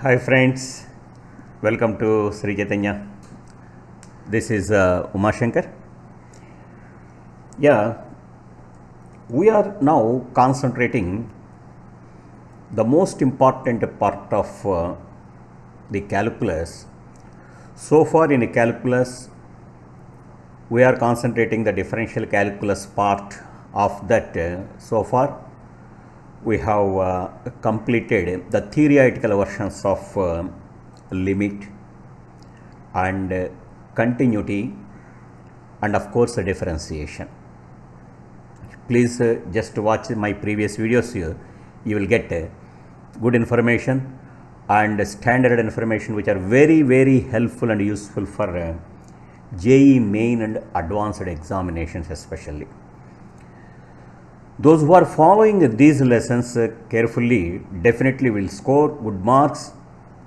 Hi friends, welcome to Sri Chaitanya. This is Umasankar. Yeah, we are now concentrating the most important part of the calculus. So far in calculus, we are concentrating the differential calculus part of that. So far, we have completed the theoretical versions of limit and continuity and of course differentiation. Please just watch my previous videos here. You will get good information and standard information which are very helpful and useful for JEE main and advanced examinations especially. Those who are following these lessons carefully definitely will score good marks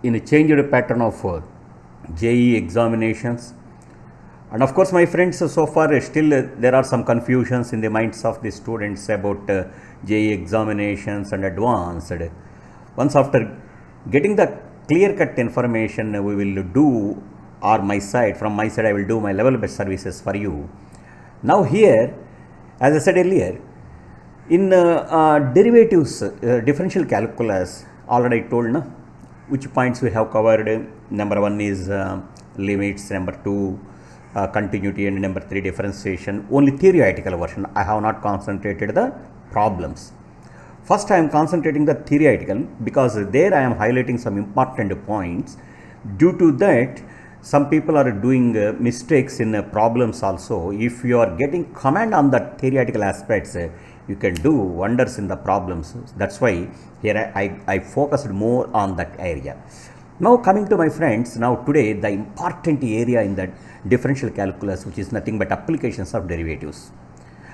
in a changed pattern of JEE examinations. And of course, my friends, so far still there are some confusions in the minds of the students about JEE examinations and advanced. Once after getting the clear-cut information, we will do, or from my side I will do my level-based services for you. Now here, as I said earlier, in derivatives, differential calculus, already I told which points we have covered. Number 1 is limits, number 2 continuity, and number 3 differentiation. Only theoretical version. I have not concentrated the problems. First I am concentrating the theoretical because there I am highlighting some important points. Due to that, some people are doing mistakes in problems also. If you are getting command on the theoretical aspects, you can do wonders in the problems. That's why here I focused more on that area. Now coming to my friends, now today the important area in that differential calculus, which is nothing but applications of derivatives.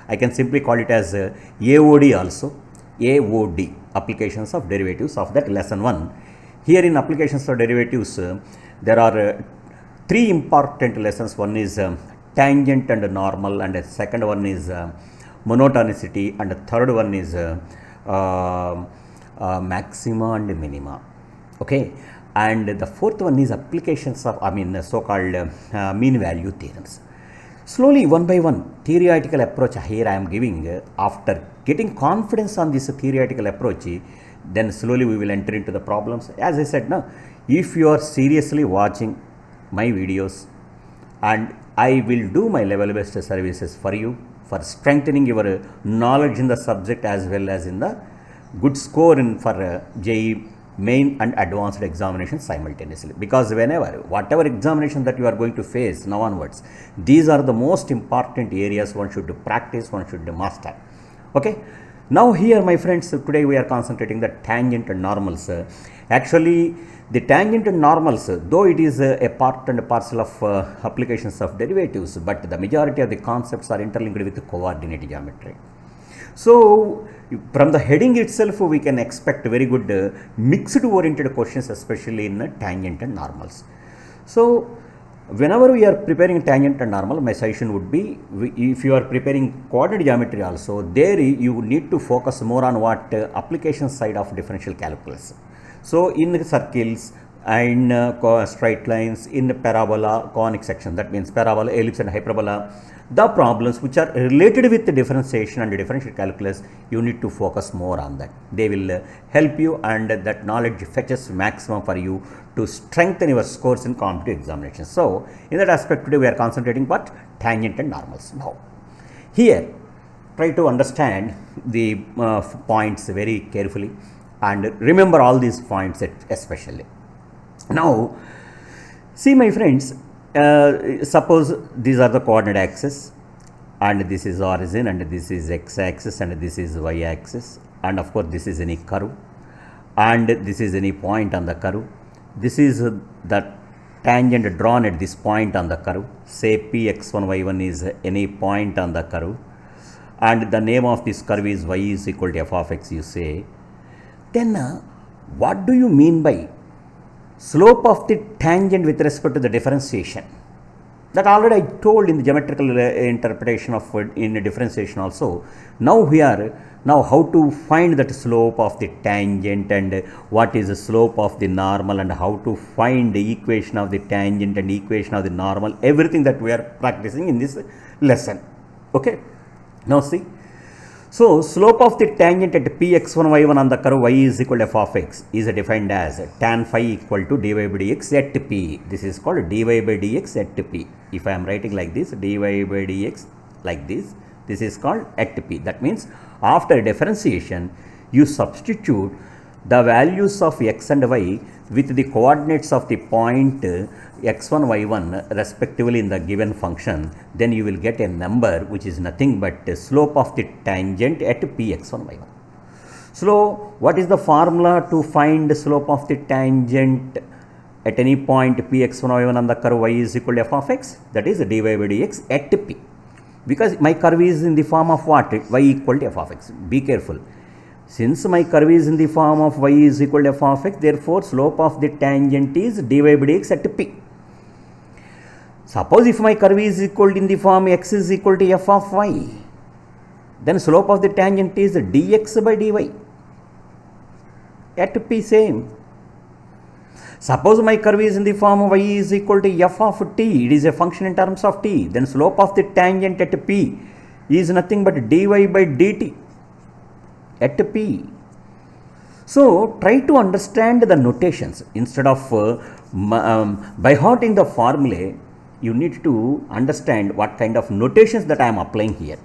I can simply call it as AOD also, AOD, applications of derivatives of that lesson 1. Here in applications of derivatives, there are 3 important lessons. One is tangent and normal, and the second one is monotonicity, and the third one is maxima and minima. Okay, and the fourth one is applications of so-called mean value theorems. Slowly, one by one, theoretical approach here I am giving. After getting confidence on this theoretical approach, then slowly we will enter into the problems. As I said, now, if you are seriously watching my videos, and I will do my level-based services for you, for strengthening your knowledge in the subject as well as in the good score for JEE main and advanced examinations simultaneously. Because whatever examination that you are going to face now onwards, these are the most important areas one should practice, one should master. Okay. Now here, my friends, today we are concentrating the tangent and normals. Actually, the tangent and normals, though it is a part and parcel of applications of derivatives, but the majority of the concepts are interlinked with the coordinate geometry. So, from the heading itself, we can expect very good mixed oriented questions, especially in tangent and normals. So, whenever we are preparing tangent and normal, my suggestion would be, if you are preparing coordinate geometry also, there you need to focus more on what application side of differential calculus. So in circles, in straight lines, in parabola, conic section, that means parabola, ellipse and hyperbola, the problems which are related with the differentiation and the differential calculus, you need to focus more on that. They will help you, and that knowledge fetches maximum for you to strengthen your scores in competitive examinations. So in that aspect, today we are concentrating what? Tangent and normals. Now here, try to understand the points very carefully and remember all these points especially. Now, see my friends, suppose these are the coordinate axis, and this is origin, and this is x-axis, and this is y-axis, and of course this is any curve, and this is any point on the curve. This is the tangent drawn at this point on the curve. Say px1, y1 is any point on the curve, and the name of this curve is y is equal to f of x, you say. Then what do you mean by slope of the tangent with respect to the differentiation? That already I told in the geometrical interpretation of in differentiation also. Now here Now how to find that slope of the tangent and what is the slope of the normal and how to find the equation of the tangent and equation of the normal, everything that we are practicing in this lesson. Okay. Now see. So slope of the tangent at px1 y1 on the curve y is equal to f of x is defined as tan phi equal to dy by dx at p. This is called dy by dx at p. If I am writing like this, dy by dx like this, this is called at p. That means after differentiation, you substitute the values of x and y with the coordinates of the point x1, y1 respectively in the given function, then you will get a number which is nothing but the slope of the tangent at px1, y1. So what is the formula to find the slope of the tangent at any point px1, y1 on the curve y is equal to f of x? That is dy by dx at p. Because my curve is in the form of what? Y equal to f of x. Be careful. Since my curve is in the form of y is equal to f of x, therefore slope of the tangent is dy by dx at p. Suppose if my curve is equal in the form x is equal to f of y, then slope of the tangent is dx by dy at p same. Suppose my curve is in the form of y is equal to f of t, it is a function in terms of t, then slope of the tangent at p is nothing but dy by dt at p. So try to understand the notations instead of by hearting the formulae. You need to understand what kind of notations that I am applying here,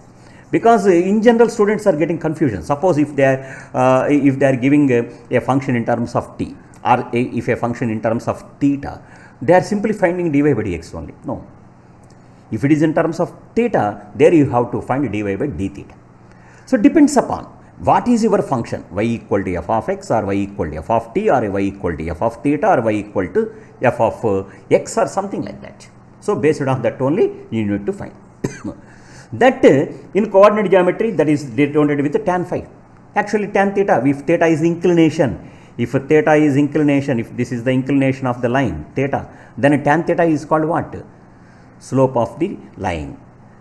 because in general students are getting confusion. Suppose if they are giving a function in terms of t, or if a function in terms of theta, they are simply finding dy by dx only. No. If it is in terms of theta, there you have to find dy by d theta. So depends upon what is your function, y equal to f of x or y equal to f of t or y equal to f of theta or y equal to f of x or something like that. So based on that only you need to find. That in coordinate geometry, that is denoted with tan phi. Actually tan theta, if theta is inclination, if theta is inclination, if this is the inclination of the line theta, then tan theta is called what? Slope of the line.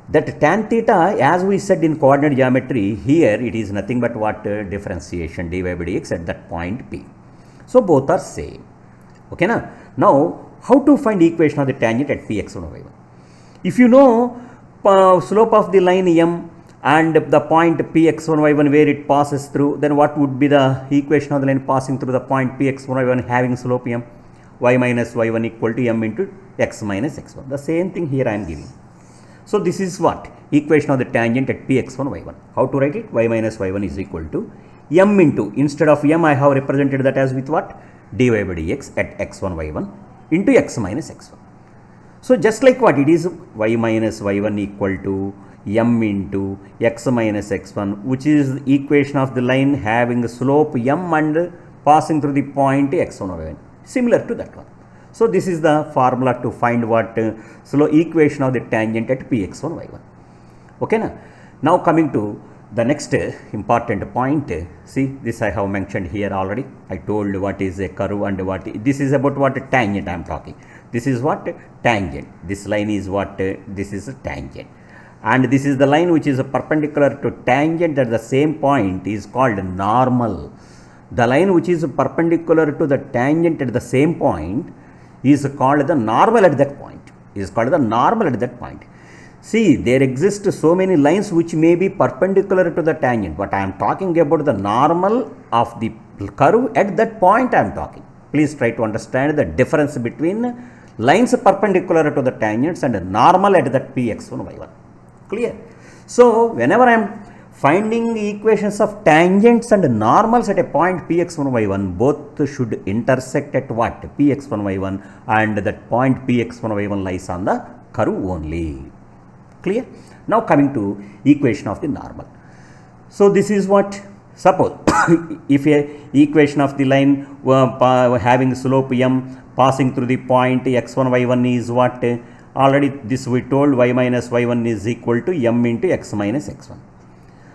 That tan theta, as we said in coordinate geometry, here it is nothing but what? Differentiation dy by dx at that point p. So both are same. Okay na? Now how to find equation of the tangent at px1, y1? If you know slope of the line m and the point px1, y1 where it passes through, then what would be the equation of the line passing through the point px1, y1 having slope m? Y minus y1 equal to m into x minus x1. The same thing here I am giving. So this is what? Equation of the tangent at px1, y1. How to write it? Y minus y1 is equal to m into, instead of m I have represented that as with what? Dy by dx at x1, y1 into x minus x1. So just like what it is, y minus y1 equal to m into x minus x1, which is the equation of the line having a slope m and passing through the point x1, y1. Similar to that one. So this is the formula to find what? So equation of the tangent at px1, y1. Okay na? Now coming to the next important point. See, this I have mentioned here already. I told what is a curve and what this is about. What tangent I am talking. This is what? Tangent. This line is what? This is a tangent. And this is the line which is perpendicular to tangent at the same point is called normal. The line which is perpendicular to the tangent at the same point is called the normal at that point. Is called the normal at that point. See, there exist so many lines which may be perpendicular to the tangent, but I am talking about the normal of the curve at that point I am talking. Please try to understand the difference between lines perpendicular to the tangents and normal at that px1, y1. Clear? So, whenever I am finding equations of tangents and normals at a point px1, y1, both should intersect at what? Px1, y1, and that point px1, y1 lies on the curve only. Clear? Now coming to equation of the normal. So this is what? Suppose if a equation of the line having slope m passing through the point x1, y1 is what? Already this we told y minus y1 is equal to m into x minus x1.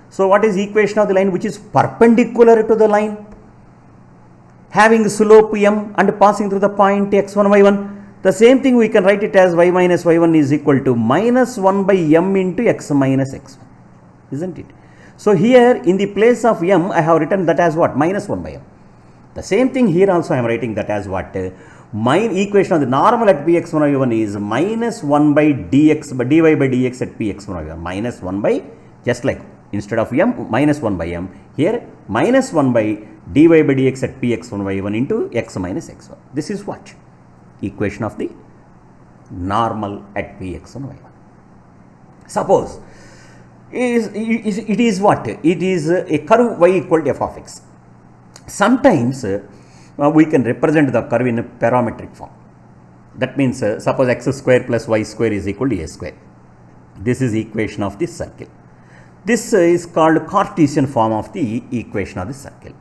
So what is equation of the line which is perpendicular to the line having slope m and passing through the point x1, y1? The same thing we can write it as y minus y1 is equal to minus 1 by m into x minus x1, isn't it? So here in the place of m I have written that as what? Minus 1 by m. The same thing here also I am writing that as what? My equation of the normal at px1 by 1 is minus 1 by dx by dy by dx at px1 by 1. Minus 1 by, just like instead of m, minus 1 by m. Here minus 1 by dy by dx at px1 by 1 into x minus x1. This is what? Equation of the normal at px1 by 1. Suppose it is what? It is a curve y equal to f of x. Sometimes we can represent the curve in a parametric form. That means suppose x square plus y square is equal to a square. This is equation of the circle. This is called Cartesian form of the equation of the circle.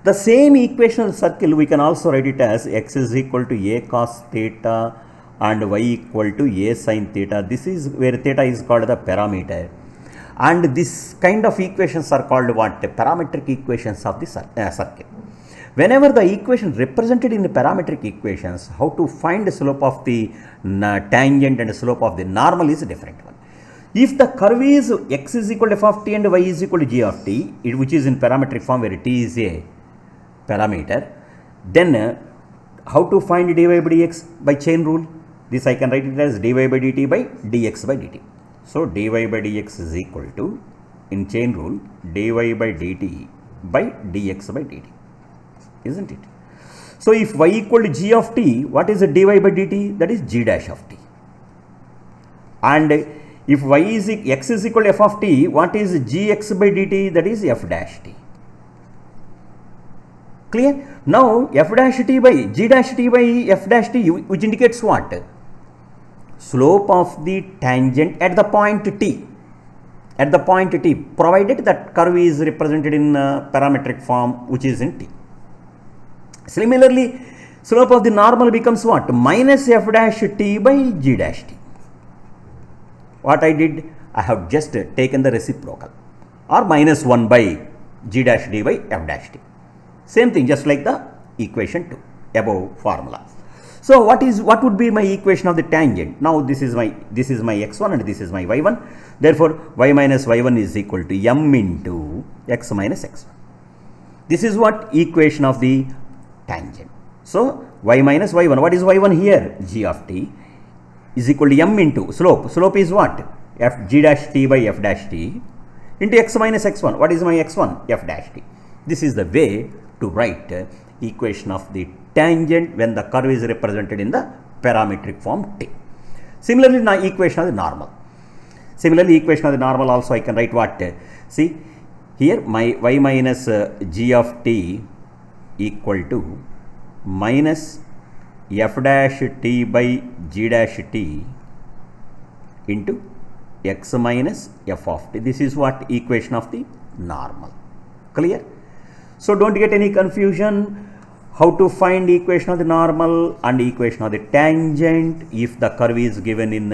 The same equation of the circle we can also write it as x is equal to a cos theta and y equal to a sin theta. This is where theta is called the parameter. And this kind of equations are called what? Parametric equations of the circle. Whenever the equation represented in the parametric equations, how to find the slope of the tangent and the slope of the normal is a different one. If the curve is x is equal to f of t and y is equal to g of t, which is in parametric form where t is a parameter, then how to find dy by dx? By chain rule. This I can write it as dy by dt by dx by dt. So dy by dx is equal to, in chain rule, dy by dt by dx by dt, isn't it? So if y equal to g of t, what is the dy by dt? That is g dash of t. And if y is x is equal to f of t, what is gx by dt? That is f dash t. Clear? Now f dash t by g dash t by f dash t, which indicates what? Slope of the tangent at the point t. At the point t, provided that curve is represented in parametric form, which is in t. Similarly, slope of the normal becomes what? Minus f dash t by g dash t. What I did? I have just taken the reciprocal, or minus 1 by g dash d by f dash t. Same thing, just like the equation 2 above formula. So what would be my equation of the tangent? Now this is my x1 and this is my y1. Therefore y minus y1 is equal to m into x minus x1. This is what equation of the tangent. So y minus y1, what is y1 here? G of t is equal to m into slope. Slope is what? F g dash t by f dash t into x minus x1. What is my x1? F dash t. This is the way to write equation of the tangent when the curve is represented in the parametric form t. Similarly, now equation of the normal. Similarly, equation of the normal also I can write what? See here, my y minus g of t equal to minus f dash t by g dash t into x minus f of t. This is what equation of the normal. Clear? So don't get any confusion how to find equation of the normal and equation of the tangent if the curve is given in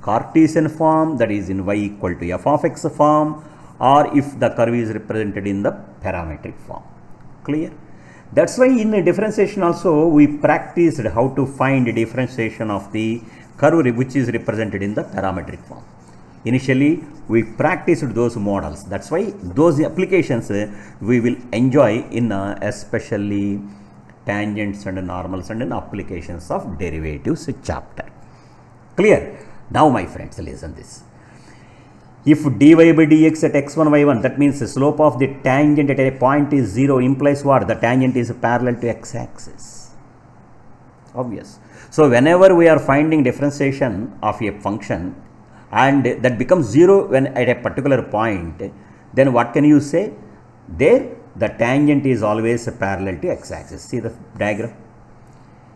Cartesian form, that is in y equal to f of x form, or if the curve is represented in the parametric form. Clear? That's why in differentiation also we practiced how to find differentiation of the curve which is represented in the parametric form. Initially we practiced those models. That's why those applications we will enjoy in especially tangents and normals and applications of derivatives chapter. Clear? Now my friends, listen this. If dy by dx at x1 y1, that means the slope of the tangent at a point is 0, implies what? The tangent is parallel to x-axis. Obvious. So whenever we are finding differentiation of a function and that becomes 0 when at a particular point, then what can you say? There the tangent is always parallel to x-axis. See the diagram?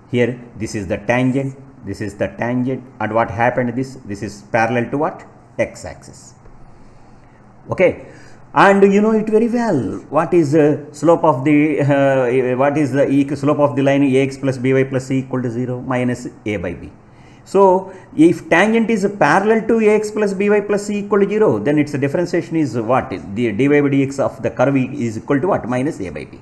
Here this is the tangent, this is the tangent, and what happened? This is parallel to what? X-axis. Okay, and you know it very well. What is the slope of the slope of the line ax plus by plus c equal to 0 minus a by b. So if tangent is parallel to ax plus by plus c equal to 0, then its differentiation is what? The dy by dx of the curve is equal to what? Minus a by b.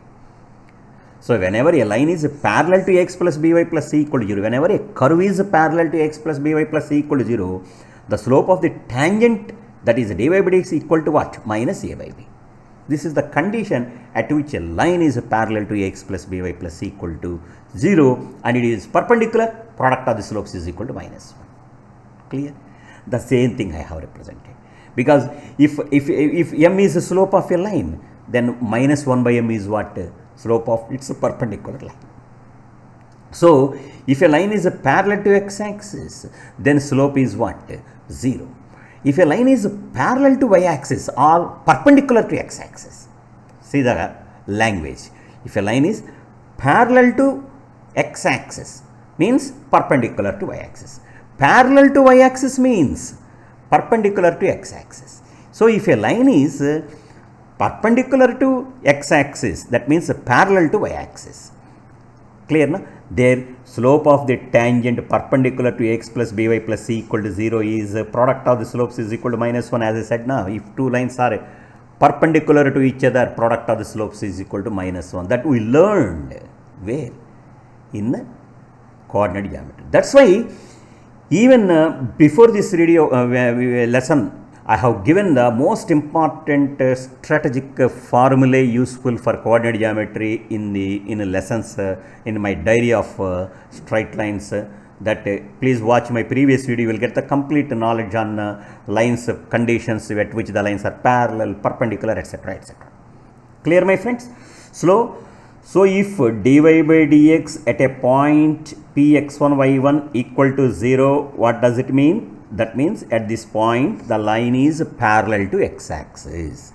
So whenever a line is parallel to x plus by plus c equal to 0, whenever a curve is parallel to x plus by plus c equal to 0, the slope of the tangent That is dy by dx equal to what? Minus a by b. This is the condition at which a line is parallel to ax plus by plus c equal to 0 and it is perpendicular, product of the slopes is equal to minus 1. Clear? The same thing I have represented. Because if m is the slope of a line, then minus 1 by m is what? Slope of its perpendicular line. So, if a line is parallel to x-axis, then slope is what? 0. If a line is parallel to y-axis or perpendicular to x-axis, see the language. If a line is parallel to x-axis, means perpendicular to y-axis. Parallel to y-axis means perpendicular to x-axis. So, if a line is perpendicular to x-axis, that means parallel to y-axis. Clear, na? Their slope of the tangent perpendicular to x plus by plus c equal to 0 is product of the slopes is equal to minus 1, as I said now. If two lines are perpendicular to each other, product of the slopes is equal to minus 1. That we learned where? In the coordinate geometry. That's why even before this video lesson, I have given the most important strategic formulae useful for coordinate geometry in lessons in my diary of straight lines. That please watch my previous video. You will get the complete knowledge on lines conditions at which the lines are parallel, perpendicular, etc., etc. Clear, my friends? So if dy by dx at a point px1 y1 equal to 0, what does it mean? That means at this point the line is parallel to x-axis.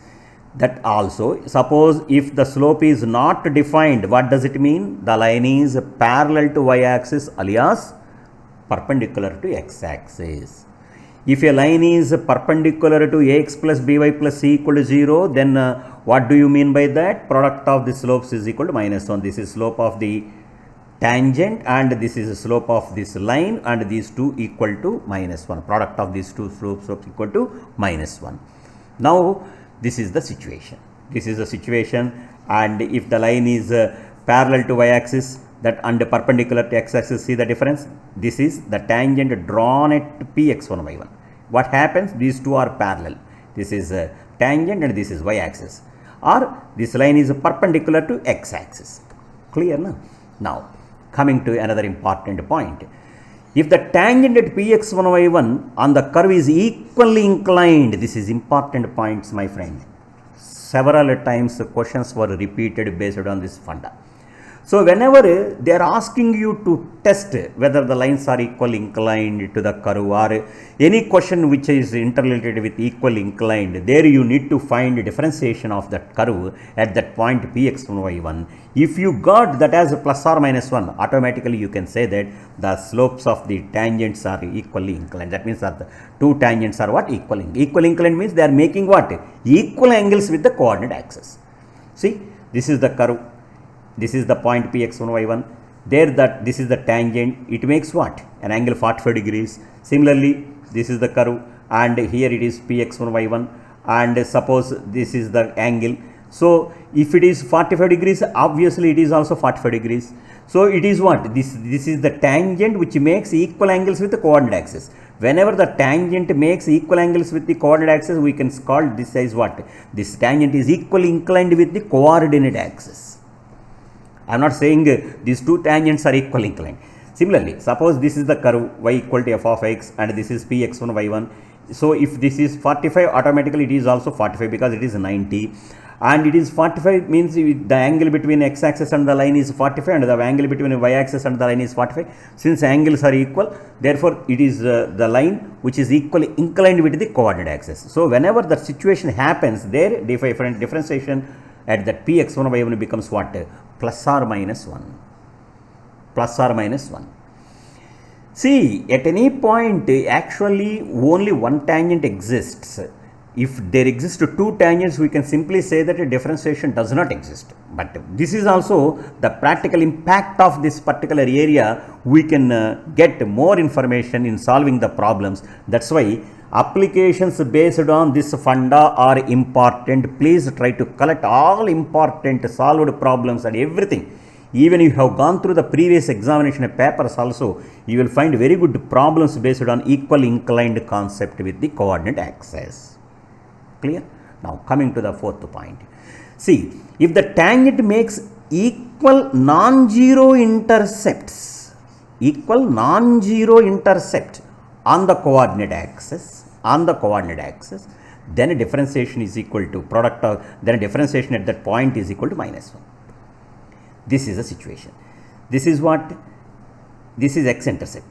That also, suppose if the slope is not defined, what does it mean? The line is parallel to y-axis alias perpendicular to x-axis. If a line is perpendicular to ax plus by plus c equal to 0, then what do you mean by that? Product of the slopes is equal to minus 1. This is slope of the tangent and this is the slope of this line, and these two equal to minus 1. Product of these two slopes equal to minus 1. Now, this is the situation. This is the situation, and if the line is parallel to y-axis that and perpendicular to x-axis, see the difference? This is the tangent drawn at px1 y1. What happens? These two are parallel. This is tangent and this is y-axis, or this line is perpendicular to x-axis. Clear now? Now, coming to another important point. If the tangent at px1 y1 on the curve is equally inclined, this is important points, my friend. Several times questions were repeated based on this funda. So, whenever they are asking you to test whether the lines are equally inclined to the curve or any question which is interrelated with equally inclined, there you need to find differentiation of that curve at that point px1 y1. If you got that as plus or minus 1, automatically you can say that the slopes of the tangents are equally inclined. That means that the two tangents are what? Equal. Equal inclined means they are making what? Equal angles with the coordinate axis. See, this is the curve. This is the point px1 y1. There that this is the tangent. It makes what? An angle 45 degrees. Similarly, this is the curve, and here it is px1 y1, and suppose this is the angle. So, if it is 45 degrees, obviously it is also 45 degrees. So, it is what? This is the tangent which makes equal angles with the coordinate axis. Whenever the tangent makes equal angles with the coordinate axis, we can call this as what? This tangent is equally inclined with the coordinate axis. I am not saying these two tangents are equally inclined. Similarly, suppose this is the curve y equal to f of x and this is px1 y1. So, if this is 45, automatically it is also 45 because it is 90, and it is 45 means the angle between x-axis and the line is 45 and the angle between y-axis and the line is 45. Since angles are equal, therefore, it is the line which is equally inclined with the coordinate axis. So, whenever that situation happens, there differentiation at that px1 y1 becomes what? Plus or minus 1. Plus or minus 1. See, at any point, actually only one tangent exists. If there exist two tangents, we can simply say that a differentiation does not exist. But this is also the practical impact of this particular area. We can get more information in solving the problems. That's why applications based on this funda are important. Please try to collect all important solved problems and everything. Even if you have gone through the previous examination papers also, you will find very good problems based on equal inclined concept with the coordinate axis. Clear? Now coming to the fourth point. See, if the tangent makes equal non-zero intercepts on the coordinate axis, then differentiation is equal to then differentiation at that point is equal to -1. This is the situation. This is what? This is x-intercept.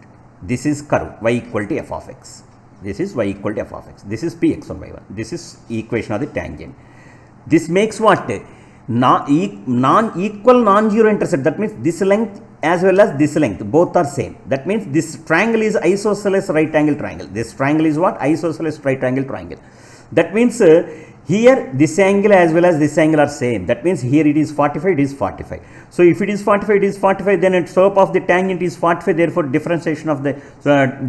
This is curve y equal to f of x. This is y equal to f of x. This is px1 by 1. This is equation of the tangent. This makes what? Non-equal non-zero intercept. That means this length as well as this length both are same. That means this triangle is isosceles right angle triangle. This triangle is what? Isosceles right angle triangle. That means here this angle as well as this angle are same. That means here it is 45, it is 45. So if it is 45, it is 45, then its slope of the tangent is 45. Therefore, differentiation of the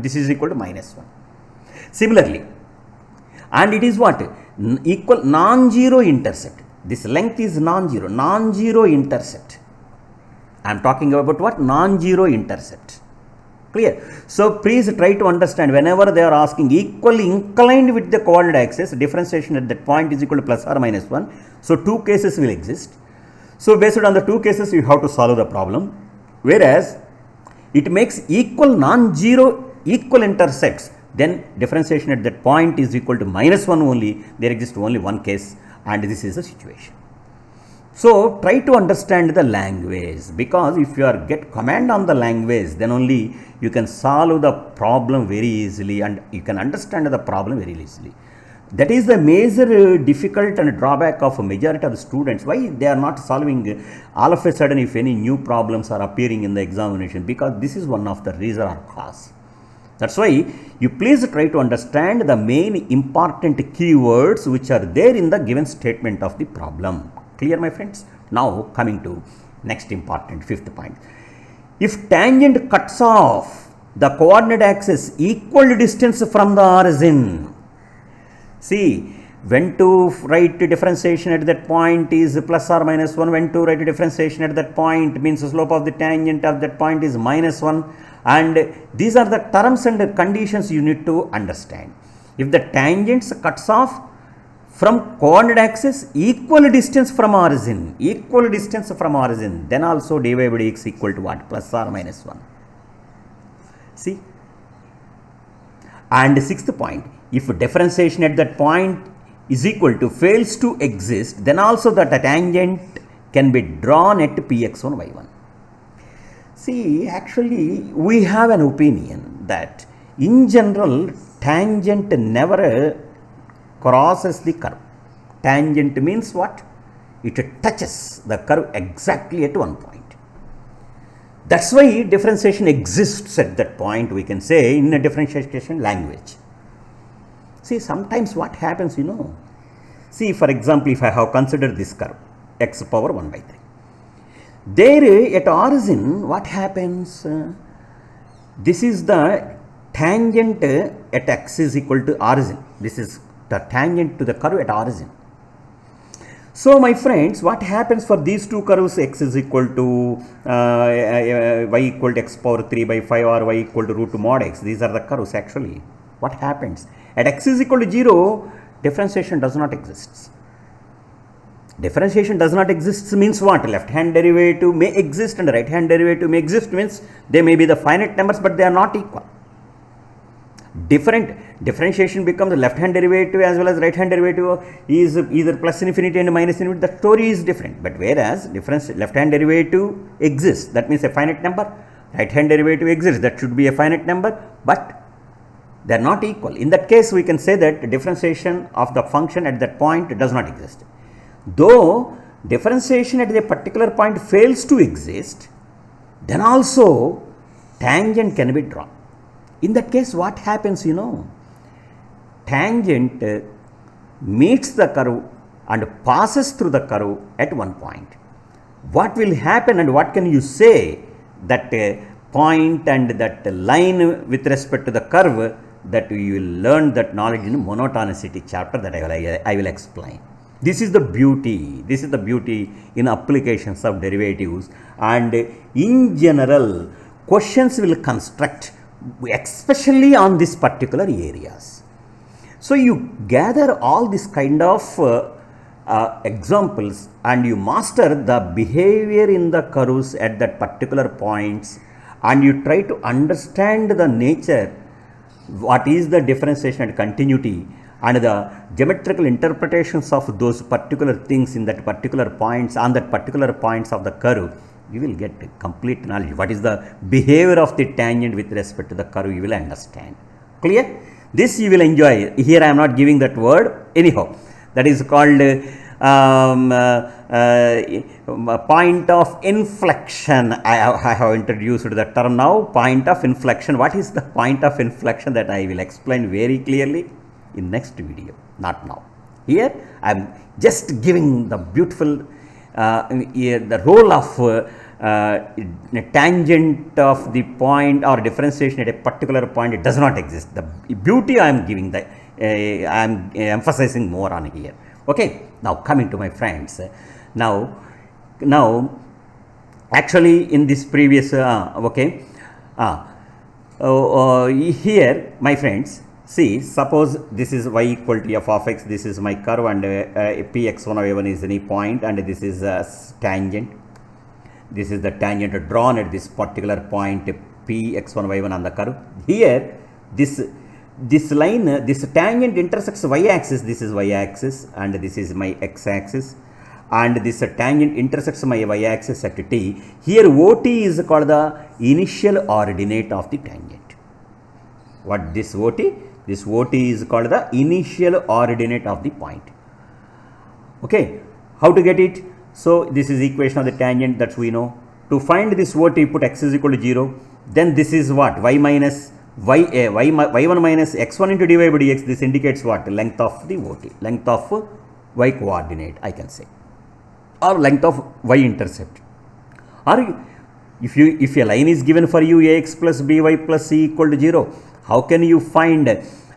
this is equal to -1. Similarly, and it is what? Equal non-zero intercept. This length is non-zero intercept. I am talking about what? Non-zero intercept. Clear? So please try to understand, whenever they are asking equally inclined with the coordinate axis, differentiation at that point is equal to plus or minus 1. So two cases will exist. So based on the two cases, you have to solve the problem. Whereas it makes equal non-zero equal intercepts, then differentiation at that point is equal to -1 only. There exists only one case, and this is the situation. So try to understand the language, because if you are get command on the language, then only you can solve the problem very easily and you can understand the problem very easily. That is the major difficult and drawback of a majority of the students. Why they are not solving all of a sudden if any new problems are appearing in the examination, because this is one of the reason or cause. That's why you please try to understand the main important keywords which are there in the given statement of the problem. Clear, my friends? Now coming to next important fifth point. If tangent cuts off the coordinate axis equal distance from the origin. See, when to write differentiation at that point is plus or minus 1. When to write differentiation at that point means the slope of the tangent of that point is -1. And these are the terms and conditions you need to understand. If the tangents cuts off from coordinate axis equal distance from origin, then also dy by dx equal to what? Plus or minus 1. See? And sixth point, if differentiation at that point is equal to fails to exist, then also that a tangent can be drawn at px1 by 1. See, actually we have an opinion that in general tangent never crosses the curve. Tangent means what? It touches the curve exactly at one point. That's why differentiation exists at that point, we can say, in a differentiation language. See, sometimes what happens, see, for example, if I have considered this curve, x power 1 by 3. There at origin, what happens? This is the tangent at x is equal to origin. This is the tangent to the curve at origin. So my friends, what happens for these two curves, x is equal to y equal to x power 3 by 5 or y equal to root 2 mod x. These are the curves actually. What happens? At x is equal to 0, differentiation does not exist. Differentiation does not exist means what? Left hand derivative may exist and right hand derivative may exist, means they may be the finite numbers but they are not equal. Differentiation becomes left hand derivative as well as right hand derivative is either plus infinity and minus infinity. The story is different. But whereas left hand derivative exists, that means a finite number. Right hand derivative exists, that should be a finite number, but they are not equal. In that case, we can say that differentiation of the function at that point does not exist. Though differentiation at a particular point fails to exist, then also tangent can be drawn. In that case, what happens, tangent meets the curve and passes through the curve at one point. What will happen and what can you say that point and that line with respect to the curve, that you will learn that knowledge in monotonicity chapter that I will explain. This is the beauty in applications of derivatives, and in general questions will construct especially on this particular areas. So you gather all this kind of examples and you master the behavior in the curves at that particular points, and you try to understand the nature, what is the differentiation and continuity, and the geometrical interpretations of those particular things in that particular points, on that particular points of the curve. You will get complete knowledge. What is the behavior of the tangent with respect to the curve, you will understand. Clear? This you will enjoy. Here I am not giving that word anyhow. That is called point of inflection. I have introduced the term now, point of inflection. What is the point of inflection, that I will explain very clearly in next video, not now. Here I am just giving the beautiful the role of tangent of the point or differentiation at a particular point. It does not exist. The beauty I am giving, the I am emphasizing more on here. Okay, now coming to my friends. Now actually in this previous here my friends, see, suppose this is y equal to f of x, this is my curve, and px1 y1 is any point, and this is a tangent. This is the tangent drawn at this particular point px1 y1 on the curve. Here this line, this tangent intersects y-axis. This is y-axis and this is my x-axis, and this tangent intersects my y-axis at t. Here OT is called the initial ordinate of the tangent. What this OT? This OT is called the initial ordinate of the point. Okay, how to get it? So this is equation of the tangent, that we know. To find this OT, put x is equal to 0. Then this is what? y1 minus x1 into dy by dx. This indicates what? Length of the OT, length of y coordinate, I can say, or length of y intercept. Or if a line is given for you, ax plus by plus c equal to 0, how can you find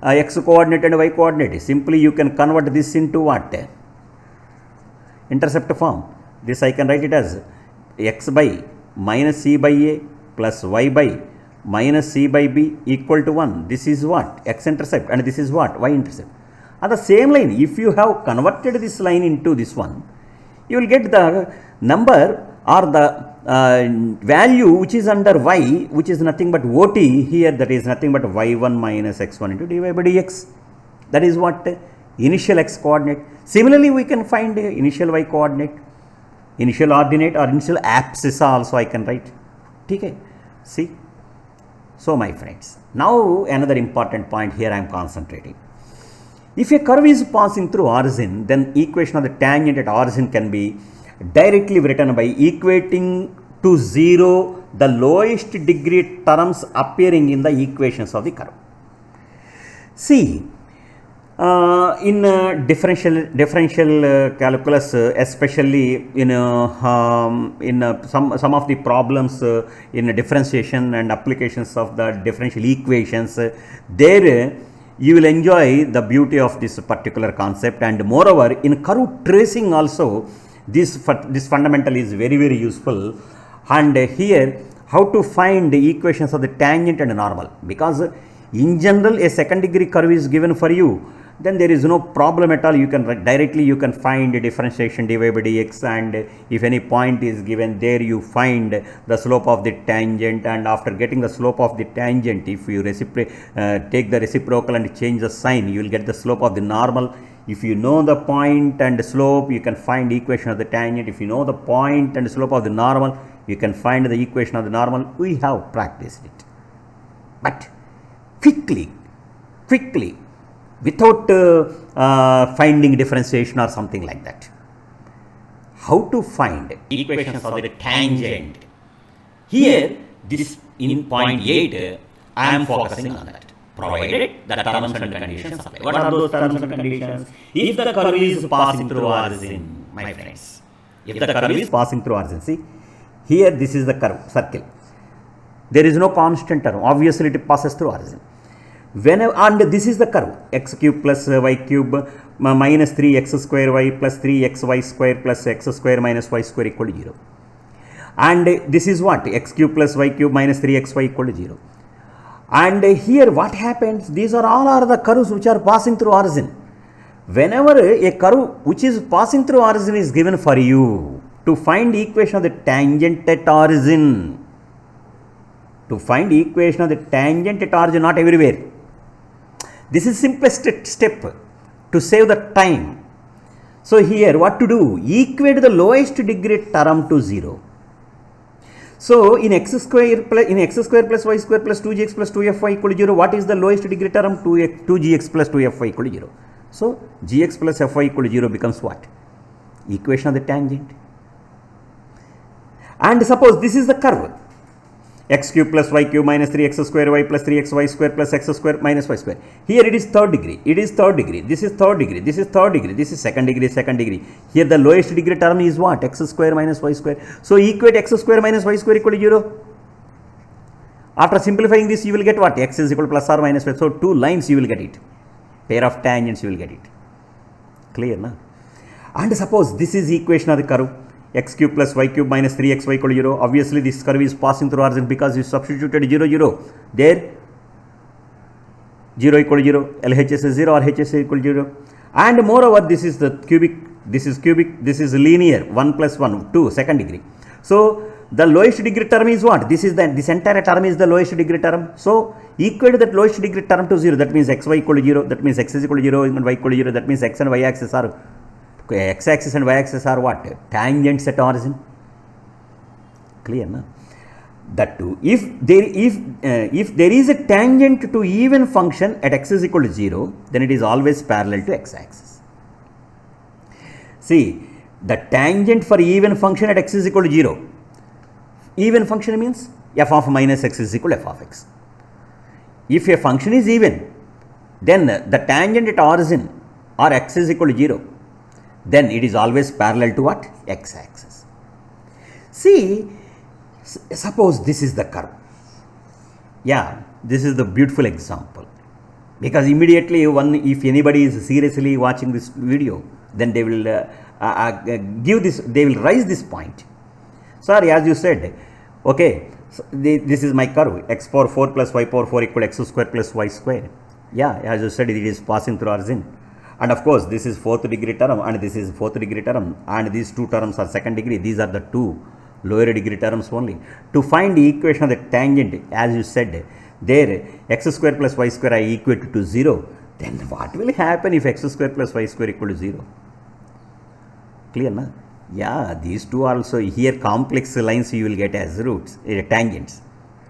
x coordinate and y coordinate? Simply you can convert this into what? Intercept form. This I can write it as x by minus c by a plus y by minus c by b equal to 1. This is what? X intercept, and this is what? Y intercept. On the same line, if you have converted this line into this one, you will get the number or the value which is under y, which is nothing but OT here, that is nothing but y1 minus x1 into dy by dx. That is what? Initial x coordinate. Similarly, we can find initial y coordinate, initial ordinate, or initial abscissa also I can write. Okay, see. So my friends, now another important point here I am concentrating. If a curve is passing through origin, then equation of the tangent at origin can be directly written by equating to 0 the lowest degree terms appearing in the equations of the curve. See, in differential calculus, especially in some of the problems in differentiation and applications of the differential equations, there you will enjoy the beauty of this particular concept. And moreover, in curve tracing also, this fundamental is very useful. And here, how to find the equations of the tangent and normal, because in general a second degree curve is given for you, then there is no problem at all. You can directly find differentiation dy by dx, and if any point is given, there you find the slope of the tangent, and after getting the slope of the tangent, if you take the reciprocal and change the sign, you will get the slope of the normal. If you know the point and slope, you can find equation of the tangent. If you know the point and slope of the normal, you can find the equation of the normal. We have practiced it, but quickly without finding differentiation or something like that. How to find equations of the tangent? Here, this in point 8, I am focusing on that, provided the terms and conditions apply. What are those terms and conditions? If the curve is passing through origin, my friends, if the curve is passing through origin, see, here this is the curve, circle. There is no constant term, obviously it passes through origin. And this is the curve, x cube plus y cube minus 3x square y plus 3xy square plus x square minus y square equal to 0. And this is what? X cube plus y cube minus 3xy equal to 0. And here what happens, these are all are the curves which are passing through origin. Whenever a curve which is passing through origin is given for you, to find equation of the tangent at origin, to find equation of the tangent at origin, not everywhere. This is simplest step to save the time. So here what to do? Equate the lowest degree term to 0. So in x square plus y square plus 2gx plus 2fy equal to 0, what is the lowest degree term? 2gx plus 2fy equal to 0. So gx plus fy equal to 0 becomes what? Equation of the tangent. And suppose this is the curve. X cube plus y cube minus 3x square y plus 3xy square plus x square minus y square. Here it is third degree. It is third degree. This is third degree. This is third degree. This is second degree. Second degree. Here the lowest degree term is what? X square minus y square. So equate x square minus y square equal to 0. After simplifying this, you will get what? X is equal to plus or minus y. So two lines you will get it. Pair of tangents you will get it. Clear, na? And suppose this is equation of the curve. X cube plus y cube minus 3xy equal to 0. Obviously, this curve is passing through origin because you substituted 0, 0. There, 0 equal to 0. LHS is 0 or HS is equal to 0. And moreover, this is the cubic, this is linear, 1 plus 1, 2, second degree. So, the lowest degree term is what? This entire term is the lowest degree term. So, equate that lowest degree term to 0. That means xy equal to 0. That means x is equal to 0 and y equal to 0. That means x and y axis are x-axis and y-axis are what? Tangents at origin. Clear, na? That too. If there is a tangent to even function at x is equal to 0, then it is always parallel to x-axis. See, the tangent for even function at x is equal to 0. Even function means f of minus x is equal to f of x. If a function is even, then the tangent at origin or x is equal to 0. Then it is always parallel to what? X-axis. See, suppose this is the curve. Yeah, this is the beautiful example. Because immediately if anybody is seriously watching this video, then they will they will raise this point. Sorry, as you said, okay, so this is my curve, x power 4 plus y power 4 equal to x square plus y square. Yeah, as you said, it is passing through origin. And of course, this is fourth degree term and this is fourth degree term, and these two terms are second degree. These are the two lower degree terms only. To find the equation of the tangent, as you said, there x square plus y square I equate to 0. Then what will happen if x square plus y square equal to 0? Clear, na? Yeah, these two also here complex lines you will get as roots, tangents.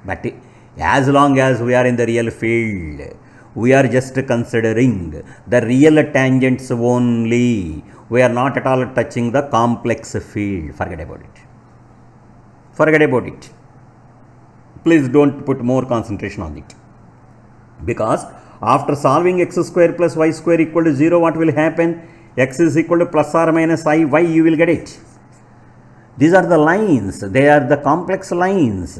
But as long as we are in the real field, we are just considering the real tangents only. We are not at all touching the complex field. Forget about it. Forget about it. Please don't put more concentration on it. Because after solving x square plus y square equal to 0, what will happen? X is equal to plus or minus I, y, you will get it. These are the lines. They are the complex lines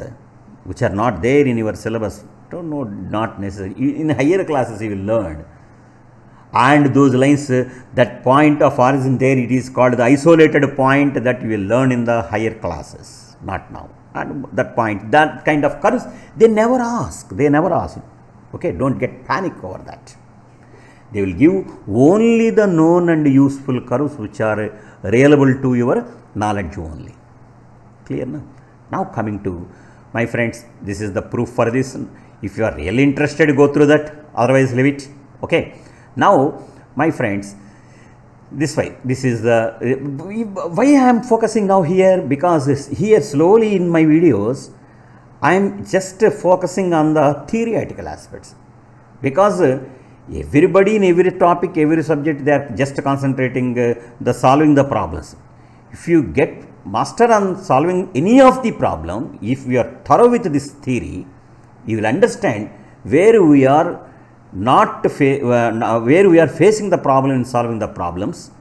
which are not there in your syllabus. Don't know, not necessary. In higher classes you will learn. And those lines, that point of origin there, it is called the isolated point that you will learn in the higher classes. Not now. And that point, that kind of curves, they never ask. They never ask. Okay, don't get panic over that. They will give only the known and useful curves which are reliable to your knowledge only. Clear, no? Now coming to, my friends, this is the proof for this. If you are really interested, go through that. Otherwise, leave it. Okay. Now, my friends, this way. This is the why I am focusing now here, because here slowly in my videos, I am just focusing on the theoretical aspects. Because everybody in every topic, every subject, they are just concentrating the solving the problems. If you get master on solving any of the problem, if we are thorough with this theory, you will understand where we are where we are facing the problem and solving the problems.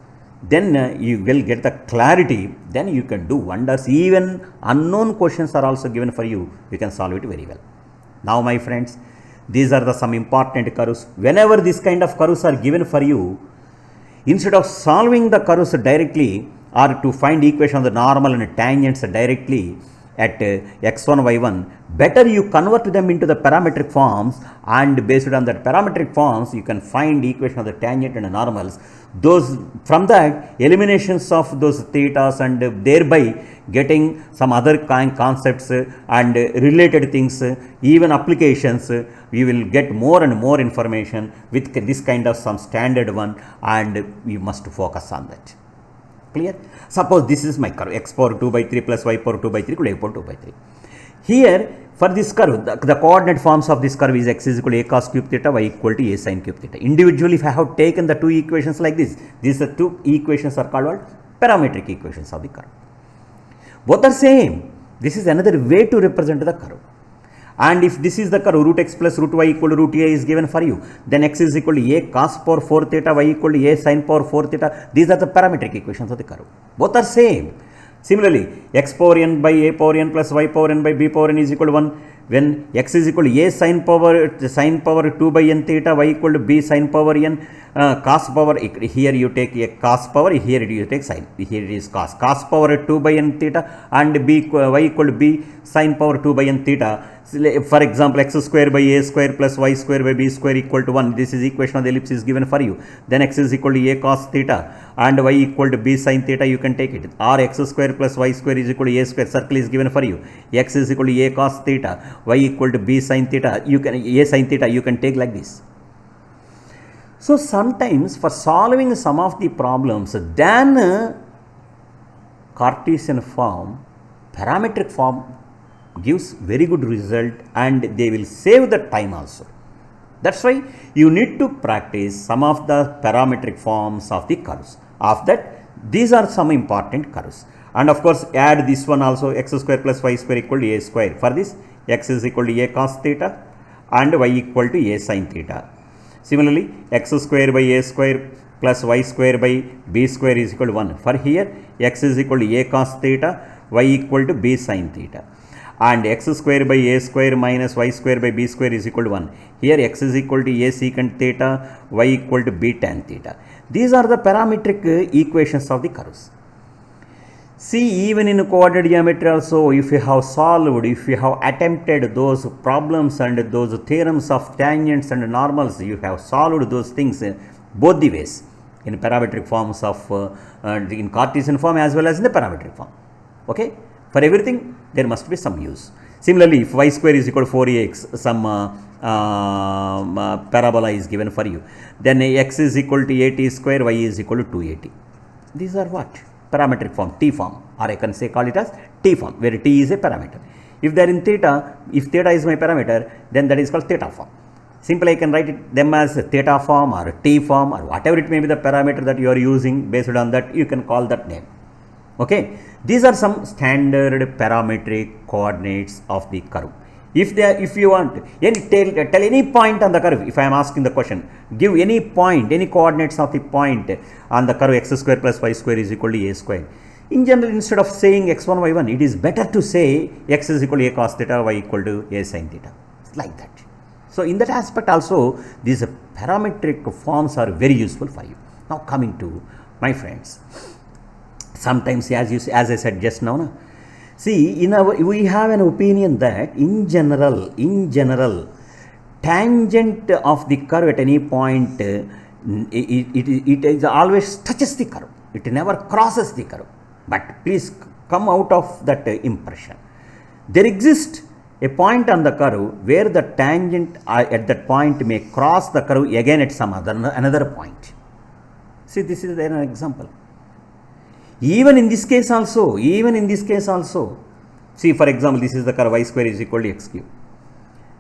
Then you will get the clarity. Then you can do wonders. Even unknown questions are also given for you. You can solve it very well. Now, my friends, these are some important curves. Whenever this kind of curves are given for you, instead of solving the curves directly or to find equation of the normal and tangents directly, at x1, y1, better you convert them into the parametric forms, and based on that parametric forms, you can find equation of the tangent and normals. Those from that eliminations of those thetas and thereby getting some other concepts and related things, even applications, we will get more and more information with this kind of some standard one, and we must focus on that. Clear? Suppose this is my curve x power 2 by 3 plus y power 2 by 3 equal to a power 2 by 3. Here for this curve, the coordinate forms of this curve is x is equal to a cos cube theta, y equal to a sin cube theta. Individually, if I have taken the two equations like this, these are two equations are called parametric equations of the curve. Both are same. This is another way to represent the curve. And if this is the curve, root x plus root y equal to root a is given for you, then x is equal to a cos power 4 theta, y equal to a sin power 4 theta. These are the parametric equations of the curve. Both are same. Similarly, x power n by a power n plus y power n by b power n is equal to 1. When x is equal to a sin power 2 by n theta, y equal to b sin power n, cos power, here you take a cos power, here you take sin, here it is cos power 2 by n theta, and y equal to b sin power 2 by n theta. For example, x square by a square plus y square by b square equal to 1. This is equation of the ellipse is given for you. Then x is equal to a cos theta and y equal to b sin theta, you can take it. Or x square plus y square is equal to a square, circle is given for you. X is equal to a cos theta, y equal to b sin theta, you can a sin theta, you can take like this. So sometimes for solving some of the problems, then Cartesian form, parametric form gives very good result, and they will save the time also. That's why you need to practice some of the parametric forms of the curves. Of that, these are some important curves. And of course, add this one also, x square plus y square equal to a square. For this, x is equal to a cos theta and y equal to a sin theta. Similarly, x square by a square plus y square by b square is equal to 1. For here, x is equal to a cos theta, y equal to b sin theta. And x square by a square minus y square by b square is equal to 1. Here x is equal to a secant theta, y equal to b tan theta. These are the parametric equations of the curves. See, even in coordinate geometry also, if you have solved, if you have attempted those problems and those theorems of tangents and normals, you have solved those things both the ways, in parametric forms of, in Cartesian form as well as in the parametric form. Okay? For everything, there must be some use. Similarly, if y square is equal to 4ax, some parabola is given for you, then x is equal to 80 square, y is equal to 280. These are what? Parametric form, T form, or I can say call it as T form, where T is a parameter. If they are in theta, if theta is my parameter, then that is called theta form. Simply I can write it them as theta form or T form or whatever it may be the parameter that you are using. Based on that, you can call that name. Okay, these are some standard parametric coordinates of the curve. If you want tell any point on the curve, if I am asking the question, give any point, any coordinates of the point on the curve x square plus y square is equal to a square. In general, instead of saying x1 y1, it is better to say x is equal to a cos theta, y equal to a sin theta. It's like that. So in that aspect also, these parametric forms are very useful for you. Now coming to my friends, sometimes as I said just now, see, we have an opinion that in general, tangent of the curve at any point, it always touches the curve. It never crosses the curve. But please come out of that impression. There exists a point on the curve where the tangent at that point may cross the curve again at some another point. See, this is an example. Even in this case also, see, for example, this is the curve y square is equal to x cube.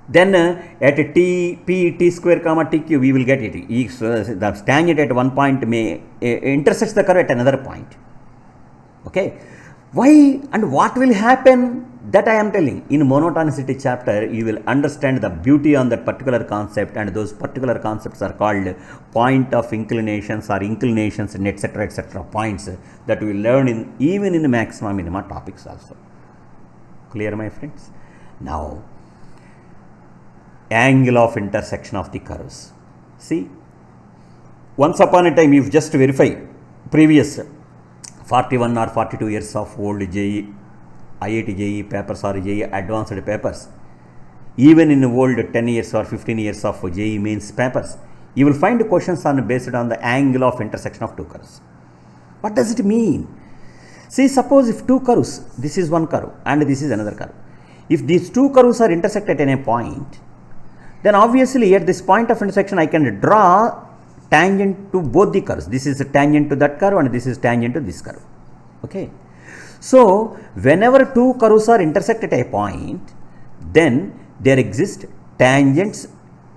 Then at t square comma t cube, we will get it. The tangent at one point may intersects the curve at another point. Okay, why and what will happen? That I am telling. In monotonicity chapter, you will understand the beauty on that particular concept, and those particular concepts are called point of inclinations or inclinations and etc. points that we learn even in the maxima minima topics also. Clear, my friends? Now, angle of intersection of the curves. See, once upon a time, you just verify previous 41 or 42 years of old JE IIT JEE papers or JEE advanced papers, even in old 10 years or 15 years of JEE mains papers, you will find questions based on the angle of intersection of two curves. What does it mean? See, suppose if two curves, this is one curve and this is another curve. If these two curves are intersected at a point, then obviously at this point of intersection I can draw tangent to both the curves. This is a tangent to that curve and this is tangent to this curve. Okay. So, whenever two curves are intersect at a point, then there exist tangents,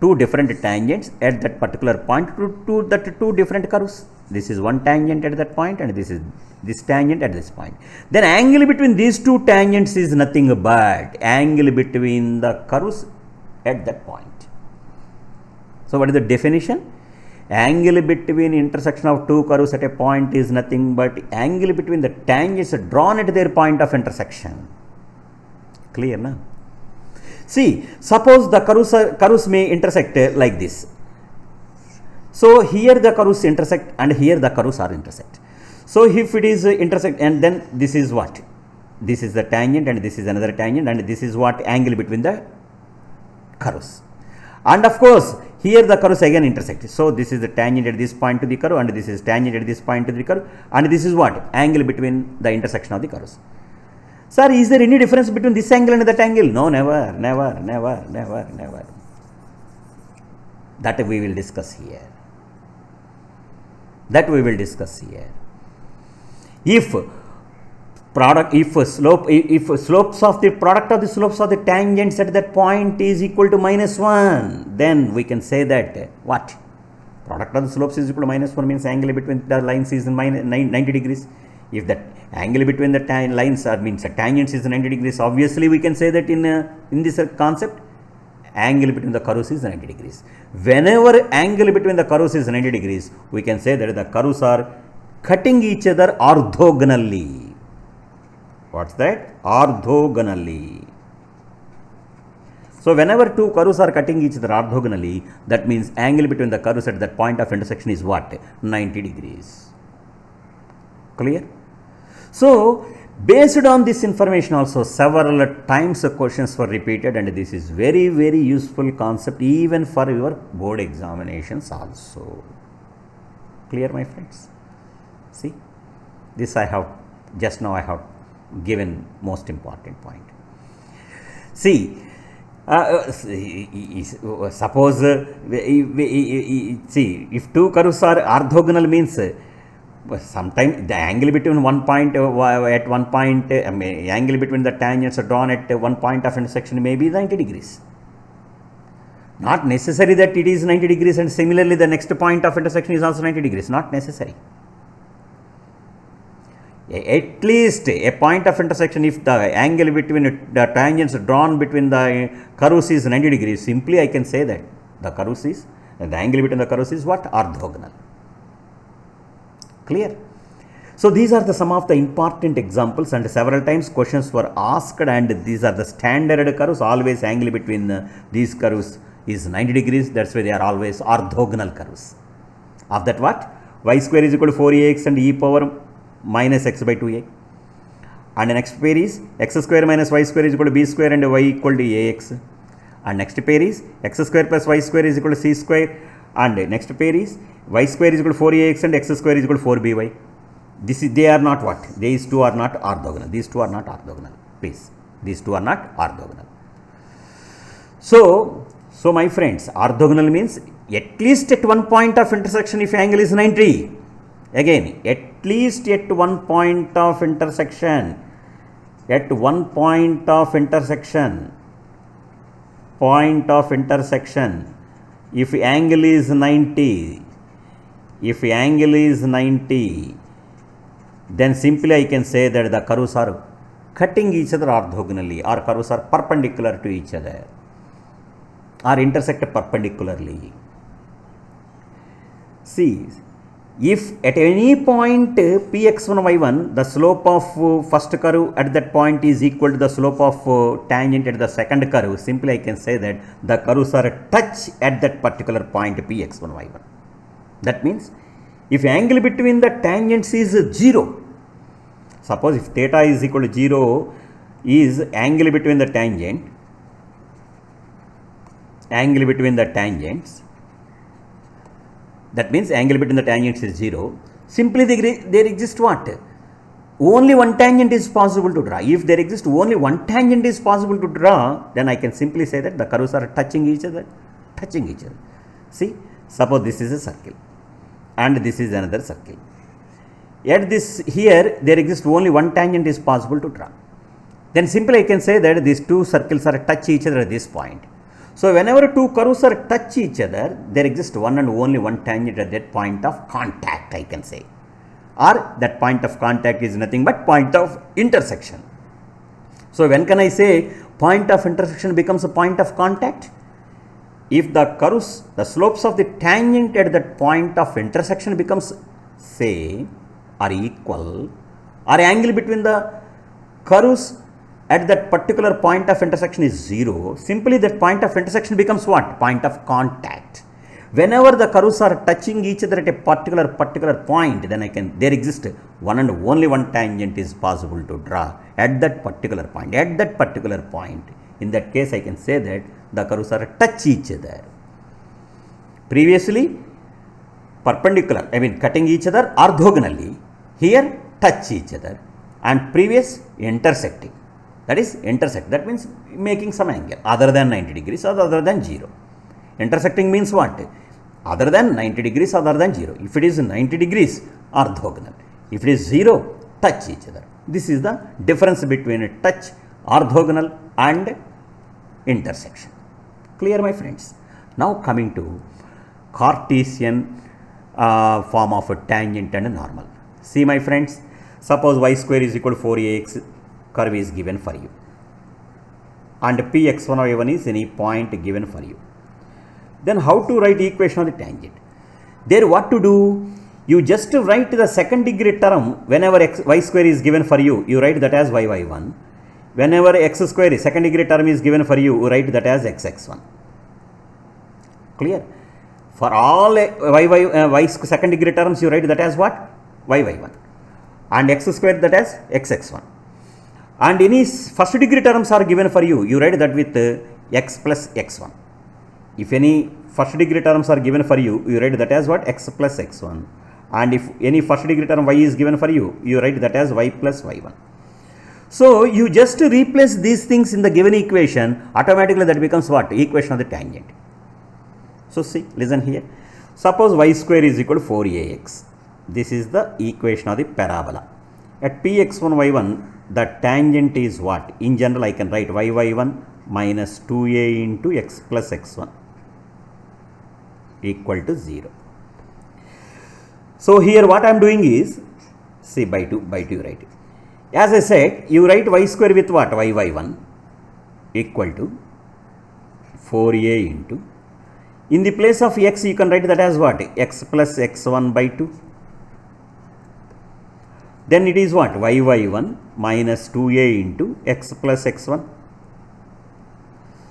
two different tangents at that particular point to that two different curves. This is one tangent at that point and this is this tangent at this point. Then angle between these two tangents is nothing but angle between the curves at that point. So, what is the definition? Angle between intersection of two curves at a point is nothing but angle between the tangents drawn at their point of intersection. Clear now? See, suppose the curves may intersect like this. So, here the curves intersect and here the curves are intersect. So, if it is intersect and then this is what? This is the tangent and this is another tangent and this is what angle between the curves. And of course, here the curves again intersect. So, this is the tangent at this point to the curve and this is tangent at this point to the curve and this is what? Angle between the intersection of the curves. Sir, is there any difference between this angle and that angle? No, never. That we will discuss here. If slopes of the product of the slopes of the tangents at that point is equal to -1, then we can say that what? Product of the slopes is equal to -1 means angle between the lines is 90 degrees. If that angle between the lines means the tangents is 90 degrees, obviously we can say that in this concept, angle between the curves is 90 degrees. Whenever angle between the curves is 90 degrees, we can say that the curves are cutting each other orthogonally. What's that? Orthogonally. So, whenever two curves are cutting each other orthogonally, that means angle between the curves at that point of intersection is what? 90 degrees. Clear? So, based on this information also, several times questions were repeated and this is very useful concept even for your board examinations also. Clear, my friends? See, this I have given most important point. See, suppose if two curves are orthogonal means sometimes the angle between one point angle between the tangents drawn at one point of intersection may be 90 degrees. Not necessary that it is 90 degrees and similarly the next point of intersection is also 90 degrees. Not necessary. At least a point of intersection, if the angle between the tangents drawn between the curves is 90 degrees, simply I can say that the angle between the curves is what? Orthogonal. Clear? So, these are some of the important examples and several times questions were asked and these are the standard curves. Always angle between these curves is 90 degrees. That's why they are always orthogonal curves. Of that what? Y square is equal to 4ax and e power minus x by 2a. And the next pair is x square minus y square is equal to b square and y equal to ax. And next pair is x square plus y square is equal to c square. And next pair is y square is equal to 4ax and x square is equal to 4by. They are not what? These two are not orthogonal. These two are not orthogonal. Please. These two are not orthogonal. So my friends, orthogonal means at least at one point of intersection if angle is 90. Again, at least at one point of intersection. At one point of intersection. If angle is 90. Then simply I can say that the curves are cutting each other orthogonally or curves are perpendicular to each other or intersect perpendicularly. See, if at any point px1 y1 the slope of first curve at that point is equal to the slope of tangent at the second curve, simply I can say that the curves are touch at that particular point px1 y1. That means if angle between the tangents is 0, suppose if theta is equal to 0, is angle between the tangents. That means angle between the tangents is 0. Simply there exists what? Only one tangent is possible to draw. If there exists only one tangent is possible to draw, then I can simply say that the curves are touching each other. See, suppose this is a circle and this is another circle. At this here there exists only one tangent is possible to draw. Then simply I can say that these two circles are touch each other at this point. So whenever two curves are touch each other, there exists one and only one tangent at that point of contact, I can say. Or that point of contact is nothing but point of intersection. So when can I say point of intersection becomes a point of contact? If the curves, the slopes of the tangent at that point of intersection becomes same or equal, or angle between the curves at that particular point of intersection is 0, simply that point of intersection becomes what? Point of contact. Whenever the curves are touching each other at a particular point, then there exists one and only one tangent is possible to draw at that particular point. In that case, I can say that the curves are touch each other. Previously, perpendicular, cutting each other orthogonally. Here, touch each other. And previous, intersecting. That is intersect. That means making some angle other than 90 degrees or other than 0. Intersecting means what? Other than 90 degrees, other than 0. If it is 90 degrees, orthogonal. If it is 0, touch each other. This is the difference between a touch, orthogonal and intersection. Clear, my friends? Now coming to Cartesian form of a tangent and a normal. See, my friends, suppose y square is equal to 4ax curve is given for you. And px1 y1 is any point given for you. Then how to write equation of the tangent? There what to do? You just write the second degree term whenever y square is given for you, you write that as y1. Whenever x square second degree term is given for you, you write that as x1. Clear? For all y second degree terms, you write that as what? y1. And x square that as xx1. And any first degree terms are given for you, you write that with x plus x1. If any first degree terms are given for you, you write that as what? X plus x1. And if any first degree term y is given for you, you write that as y plus y1. So you just replace these things in the given equation, automatically that becomes what? Equation of the tangent. So see, listen here. Suppose y square is equal to 4ax. This is the equation of the parabola. At px1 y1, the tangent is what? In general, I can write y1 minus 2a into x plus x1 equal to 0. So here what I am doing is, see, by 2 you write it. As I said, you write y square with what? y1 equal to 4a into, in the place of x you can write that as what? X plus x1 by 2. Then it is what? y1 minus 2a into x plus x1.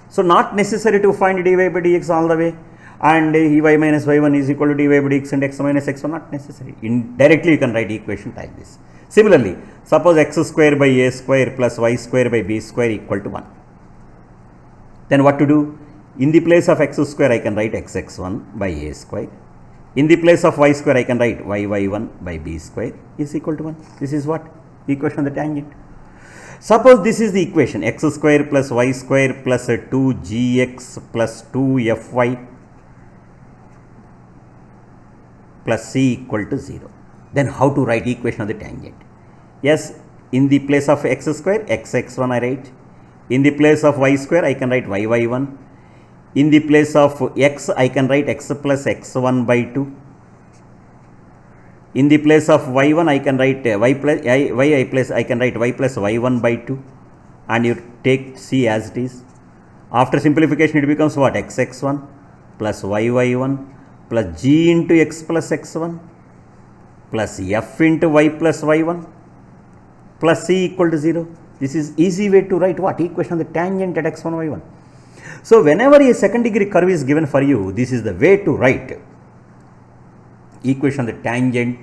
So not necessary to find dy by dx all the way, and y minus y1 is equal to dy by dx and x minus x1, not necessary. Directly you can write equation like this. Similarly, suppose x square by a square plus y square by b square equal to 1. Then what to do? In the place of x square I can write xx1 by a square. In the place of y square I can write y1 by b square is equal to 1. This is what? Equation of the tangent. Suppose this is the equation, x square plus y square plus 2gx plus 2fy plus c equal to 0. Then how to write equation of the tangent? Yes, in the place of x square, xx1 I write. In the place of y square, I can write y1. In the place of x, I can write x plus x1 by 2. In the place of y1, I can write y plus y1 by 2. And you take c as it is. After simplification, it becomes what? xx1 plus y1 plus g into x plus x1 plus f into y plus y1 plus c equal to 0. This is easy way to write what? Equation of the tangent at x1, y1. So whenever a second degree curve is given for you, this is the way to write equation of the tangent,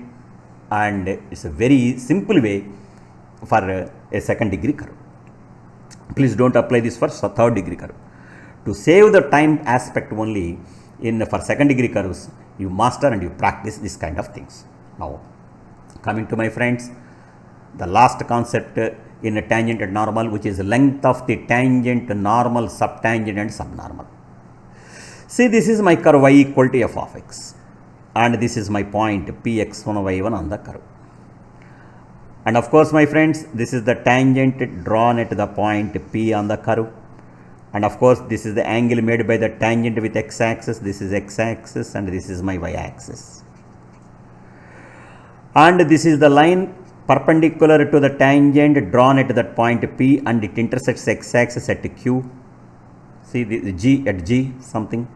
and it's a very simple way for a second degree curve. Please don't apply this for third degree curve. To save the time aspect only for second degree curves, you master and you practice this kind of things. Now, coming to my friends, the last concept in a tangent and normal, which is length of the tangent, normal, subtangent and subnormal. See, this is my curve y equal to f of x, and this is my point px1 y1 on the curve. And of course, my friends, this is the tangent drawn at the point P on the curve. And of course, this is the angle made by the tangent with x-axis. This is x-axis and this is my y-axis. And this is the line perpendicular to the tangent drawn at that point P, and it intersects x-axis at Q. See the G at G something.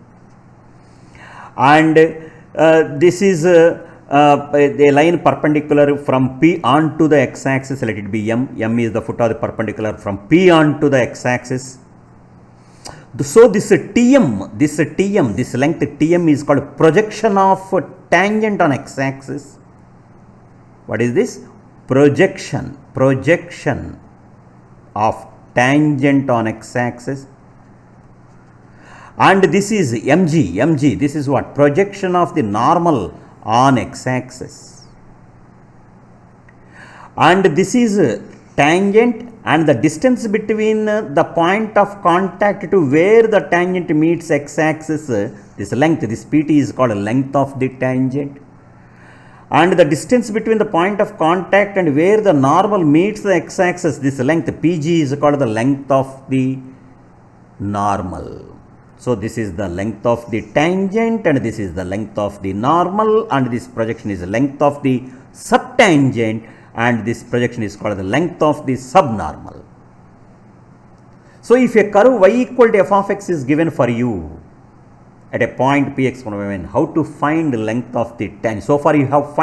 And this is the line perpendicular from P onto the x-axis, let it be M. M is the foot of the perpendicular from P onto the x-axis. So this TM, this length TM is called projection of tangent on x-axis. What is this? Projection of tangent on x-axis. And this is MG, this is what? Projection of the normal on x-axis. And this is tangent, and the distance between the point of contact to where the tangent meets x-axis, this length, this PT is called length of the tangent. And the distance between the point of contact and where the normal meets the x-axis, this length PG is called the length of the normal. So this is the length of the tangent, and this is the length of the normal, and this projection is the length of the subtangent, and this projection is called the length of the subnormal. So if a curve y equal to f of x is given for you at a point px1 y1, how to find the length of the tangent? So far you have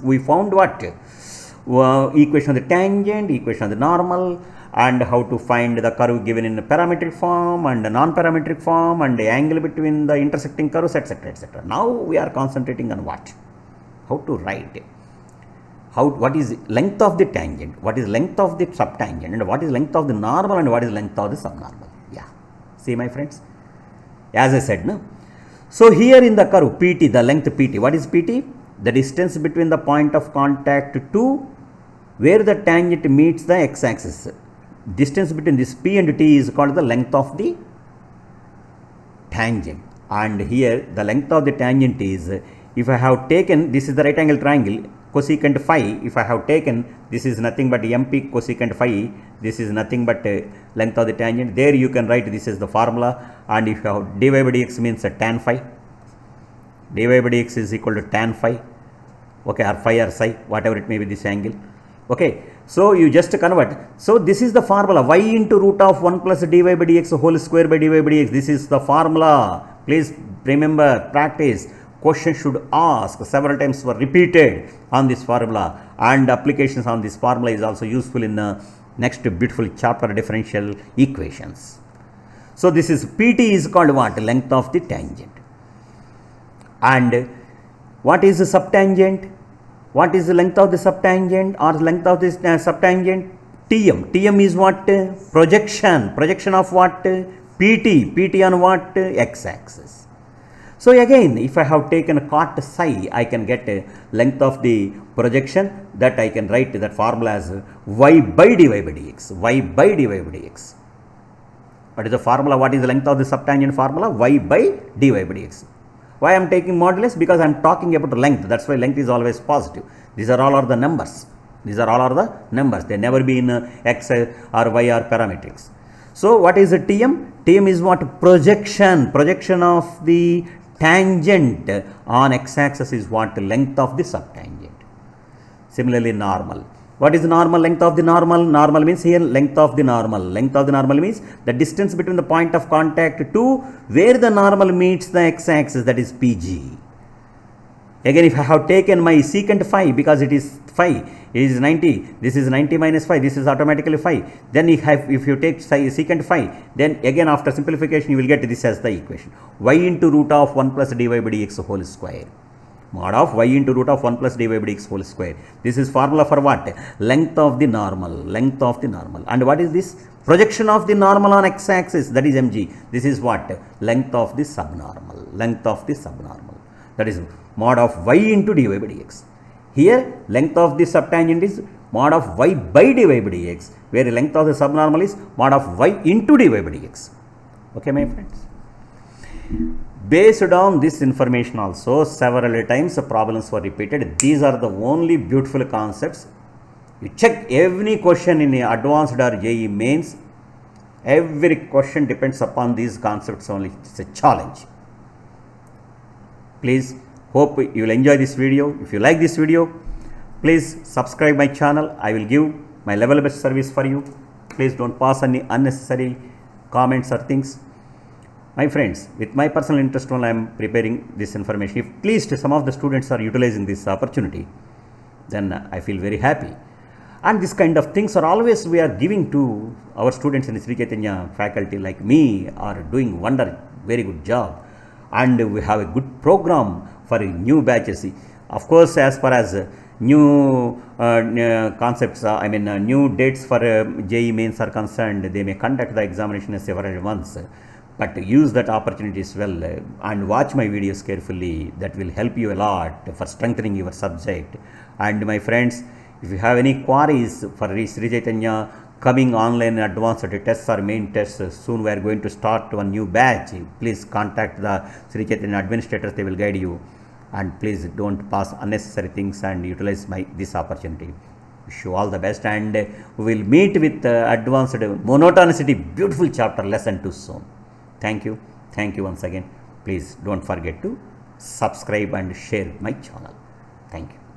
we found what? Equation of the tangent, equation of the normal, and how to find the curve given in parametric form and non-parametric form, and the angle between the intersecting curves, etc., etc. Now we are concentrating on what? How to write. What is length of the tangent, what is length of the subtangent, and what is length of the normal, and what is length of the subnormal. Yeah. See, my friends, as I said, no? So here in the curve PT, the length PT, what is PT? The distance between the point of contact to where the tangent meets the x-axis. Distance between this P and T is called the length of the tangent. And here the length of the tangent is, if I have taken, this is the right angle triangle, cosecant phi, if I have taken, this is nothing but MP cosecant phi, this is nothing but length of the tangent. There you can write this is the formula, and if you have dy by dx means tan phi, dy by dx is equal to tan phi, okay, or phi or psi, whatever it may be, this angle. Okay, so you just convert. So this is the formula, y into root of 1 plus dy by dx whole square by dy by dx. This is the formula. Please remember, practice. Question should ask several times, were repeated on this formula, and applications on this formula is also useful in the next beautiful chapter, differential equations. So this is PT is called what? Length of the tangent. And what is the subtangent? What is the length of the subtangent or length of this subtangent? TM. TM is what? Projection of what? PT on what? X-axis. So again, if I have taken cot psi, I can get a length of the projection, that I can write that formula as y by dy by dx. Y by dy by dx. What is the formula? What is the length of the subtangent formula? Y by dy by dx. Why I am taking modulus? Because I am talking about length. That's why length is always positive. These are all the numbers. These are all the numbers. They never be in x or y or parametrics. So what is the TM? TM is what? Projection of the tangent on x-axis is what? Length of the subtangent. Similarly, normal. What is the normal? Length of the normal? Normal means here length of the normal. Length of the normal means the distance between the point of contact to where the normal meets the x-axis, that is PG. Again, if I have taken my secant phi, because it is phi, it is 90, this is 90 minus phi, this is automatically phi. Then if you take secant phi, then again after simplification you will get this as the equation. Y into root of 1 plus dy by dx whole square. Mod of y into root of 1 plus dy by dx whole square. This is formula for what? Length of the normal. Length of the normal. And what is this? Projection of the normal on x-axis, that is mg. This is what? Length of the subnormal. Length of the subnormal. That is mod of y into dy by dx. Here, length of the subtangent is mod of y by dy by dx, where length of the subnormal is mod of y into dy by dx. Okay, my friends. Based on this information also, several times the problems were repeated. These are the only beautiful concepts. You check every question in advanced or JEE mains. Every question depends upon these concepts only. It's a challenge. Please, hope you will enjoy this video. If you like this video, please subscribe my channel. I will give my level best service for you. Please don't pass any unnecessary comments or things. My friends, with my personal interest only I am preparing this information. If at least some of the students are utilizing this opportunity, then I feel very happy. And this kind of things are always we are giving to our students in the Sri Chaitanya faculty like me are doing very good job. And we have a good program for new batches. Of course, as far as new concepts, new dates for JEE mains are concerned, they may conduct the examination several months. But use that opportunity as well and watch my videos carefully. That will help you a lot for strengthening your subject. And my friends, if you have any queries for Sri Chaitanya coming online advanced tests or main tests, soon we are going to start one new batch. Please contact the Sri Chaitanya administrators, they will guide you. And please don't pass unnecessary things and utilize this opportunity. Wish you all the best, and we will meet with advanced monotonicity beautiful chapter lesson 2 soon. Thank you once again. Please don't forget to subscribe and share my channel. Thank you.